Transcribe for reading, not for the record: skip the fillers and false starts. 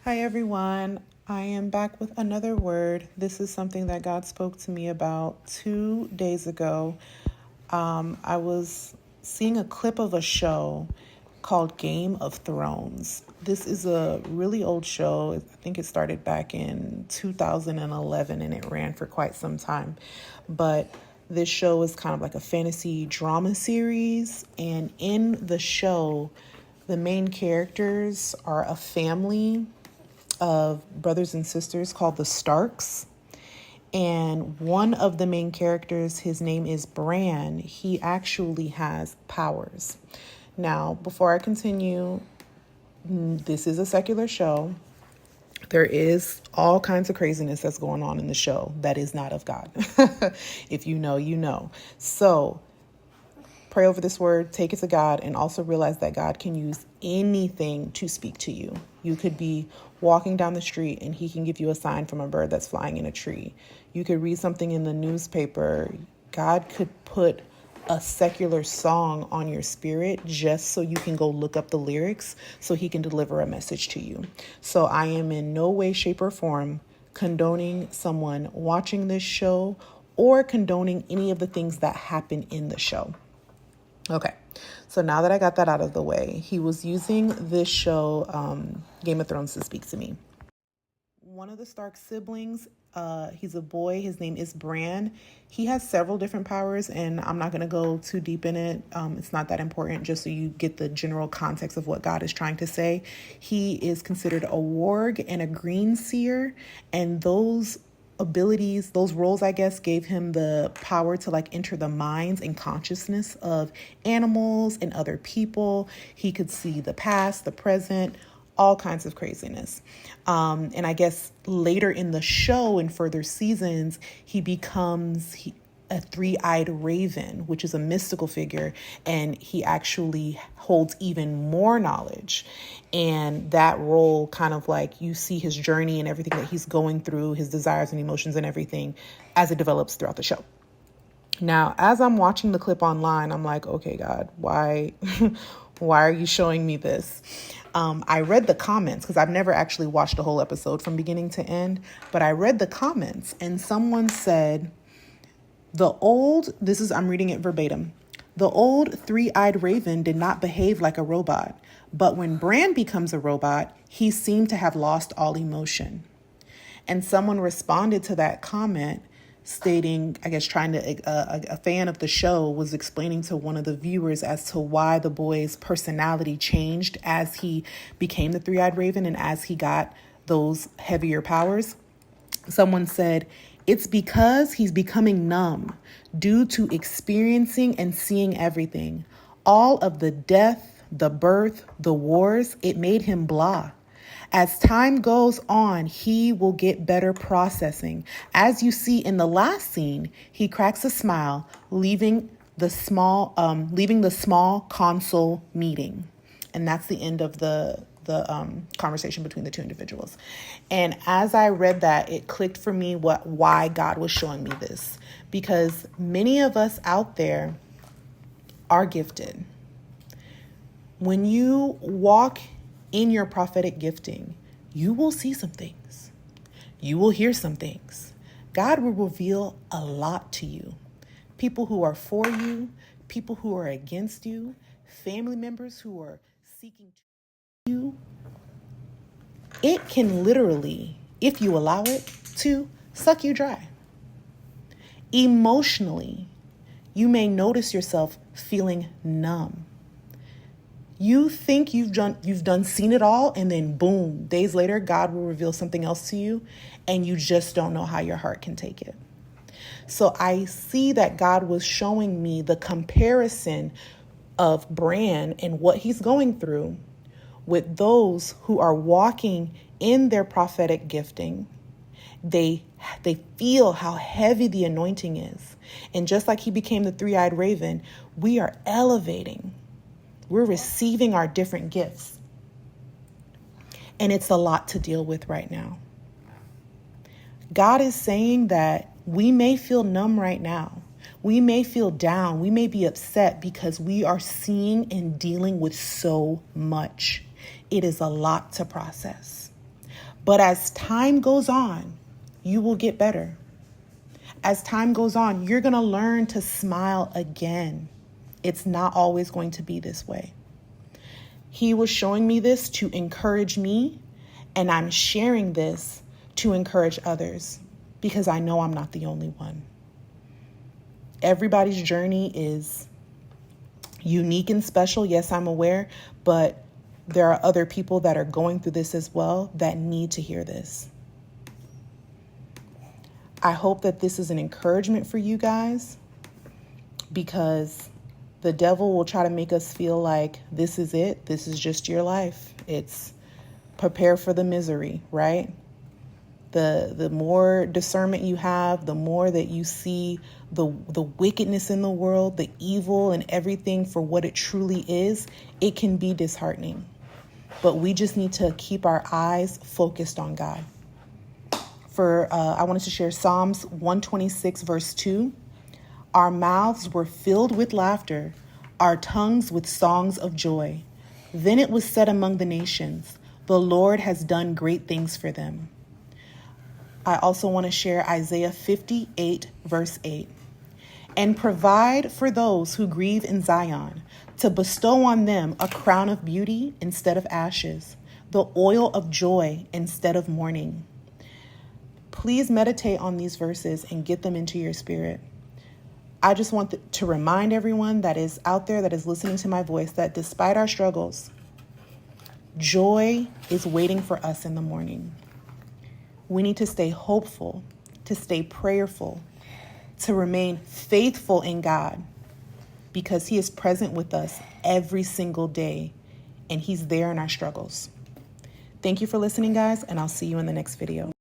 Hi, everyone. I am back with another word. This is something that God spoke to me about 2 days ago. I was seeing a clip of a show called Game of Thrones. This is a really old show. I think it started back in 2011 and it ran for quite some time. But this show is kind of like a fantasy drama series. And in the show, the main characters are a family of brothers and sisters called the Starks. And one of the main characters, his name is Bran, he actually has powers. Now, before I continue, this is a secular show. There is all kinds of craziness that's going on in the show that is not of God. If you know, you know. So pray over this word, take it to God, and also realize that God can use anything to speak to you. You could be walking down the street and he can give you a sign from a bird that's flying in a tree. You could read something in the newspaper. God could put a secular song on your spirit just so you can go look up the lyrics so he can deliver a message to you. So I am in no way, shape, or form condoning someone watching this show or condoning any of the things that happen in the show. Okay, so now that I got that out of the way, he was using this show, Game of Thrones, to speak to me. One of the Stark siblings, he's a boy. His name is Bran. He has several different powers, and I'm not going to go too deep in it. It's not that important, just so you get the general context of what God is trying to say. He is considered a warg and a green seer, and those abilities, those roles, I guess, gave him the power to like enter the minds and consciousness of animals and other people. He could see the past, the present, all kinds of craziness. And I guess later in the show, in further seasons, he becomes a three-eyed raven, which is a mystical figure, and he actually holds even more knowledge. And that role kind of like you see his journey and everything that he's going through, his desires and emotions and everything as it develops throughout the show. Now, as I'm watching the clip online, I'm like, okay, God, why are you showing me this? I read the comments because I've never actually watched a whole episode from beginning to end, but I read the comments and someone said, I'm reading it verbatim. The old three-eyed raven did not behave like a robot, but when Bran becomes a robot, he seemed to have lost all emotion. And someone responded to that comment stating, I guess, a fan of the show was explaining to one of the viewers as to why the boy's personality changed as he became the three-eyed raven and as he got those heavier powers. Someone said, it's because he's becoming numb due to experiencing and seeing everything. All of the death, the birth, the wars, it made him blah. As time goes on, he will get better processing. As you see in the last scene, he cracks a smile, leaving the small console meeting. And that's the end of the conversation between the two individuals. And as I read that, it clicked for me why God was showing me this. Because many of us out there are gifted. When you walk in your prophetic gifting, you will see some things. You will hear some things. God will reveal a lot to you. People who are for you, people who are against you, family members who are seeking you. It can literally, if you allow it to, suck you dry. Emotionally, you may notice yourself feeling numb. You think you've seen it all, and then boom, days later, God will reveal something else to you, and you just don't know how your heart can take it. So I see that God was showing me the comparison of Bran and what he's going through with those who are walking in their prophetic gifting. They feel how heavy the anointing is. And just like he became the three-eyed raven, we are elevating. We're receiving our different gifts. And it's a lot to deal with right now. God is saying that we may feel numb right now. We may feel down. We may be upset because we are seeing and dealing with so much. It is a lot to process. But as time goes on, you will get better. As time goes on, you're going to learn to smile again. It's not always going to be this way. He was showing me this to encourage me, and I'm sharing this to encourage others because I know I'm not the only one. Everybody's journey is unique and special. Yes, I'm aware, but there are other people that are going through this as well that need to hear this. I hope that this is an encouragement for you guys, because the devil will try to make us feel like this is it. This is just your life. It's prepare for the misery, right? The more discernment you have, the more that you see the wickedness in the world, the evil and everything for what it truly is, it can be disheartening. But we just need to keep our eyes focused on God. I wanted to share Psalms 126, verse 2. Our mouths were filled with laughter, our tongues with songs of joy. Then it was said among the nations, the Lord has done great things for them. I also want to share Isaiah 58, verse 8. And provide for those who grieve in Zion, to bestow on them a crown of beauty instead of ashes, the oil of joy instead of mourning. Please meditate on these verses and get them into your spirit. I just want to remind everyone that is out there, that is listening to my voice, that despite our struggles, joy is waiting for us in the morning. We need to stay hopeful, to stay prayerful, to remain faithful in God, because He is present with us every single day, and He's there in our struggles. Thank you for listening, guys, and I'll see you in the next video.